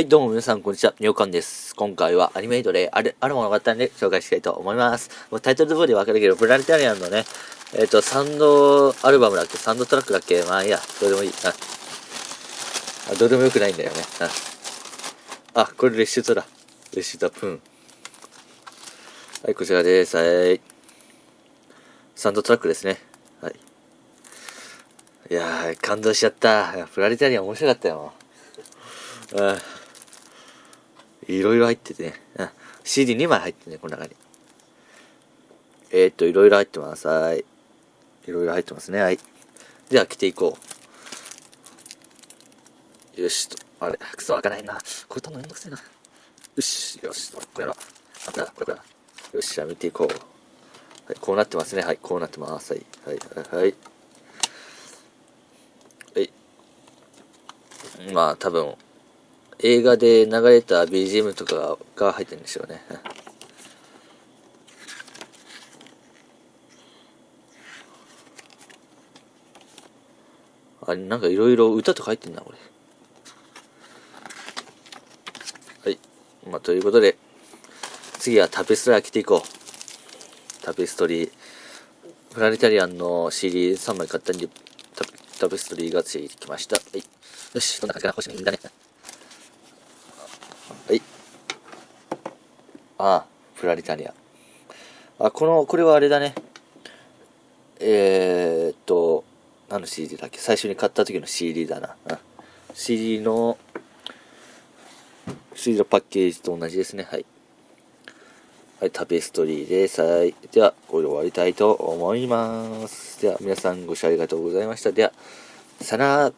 はい、どうも皆さん、こんにちは。みょうかんです。今回はアニメイトであるものがあったんで紹介したいと思います。もうタイトル通りでわかるけど、プラネタリアンのね、サンドアルバムだっけ、サンドトラックだっけ、まあいいや、どうでもいい。どうでもよくないんだよね。これレシュートだ。レシュートプン。はい、こちらです。はい。サンドトラックですね。はい。いやー、感動しちゃった。プラネタリアン面白かったよ。いろいろ入っててね。CD2 枚入ってね、この中に。いろいろ入ってます。はい。いろいろ入ってますね。はい。では、着ていこう。よしと。あれ、くそ、開かないな。これ取るのめんどくせえな。よし、よし、これだ。あった、これだ。よし、じゃあ見ていこう。はい、こうなってますね。はい、こうなってます。はい、はい、はい。はい。まあ、多分、映画で流れた BGM とかが入ってるんでしょうね。あれ、なんかいろいろ歌とか入ってんな、これ。はい。まあ、ということで、次はタペストリー着ていこう。タペストリー。プラネタリアンの CD3 枚買ったんで、タペストリーがついてきました。はい。よし、どんな感じかな。星もいいんだね。はい。プラネタリアン。これはあれだね。何の CD だっけ、最初に買った時の CD だな。CD のパッケージと同じですね。はい。はい、タペストリーです。はい。では、これで終わりたいと思います。では、皆さんご視聴ありがとうございました。では、さよなら。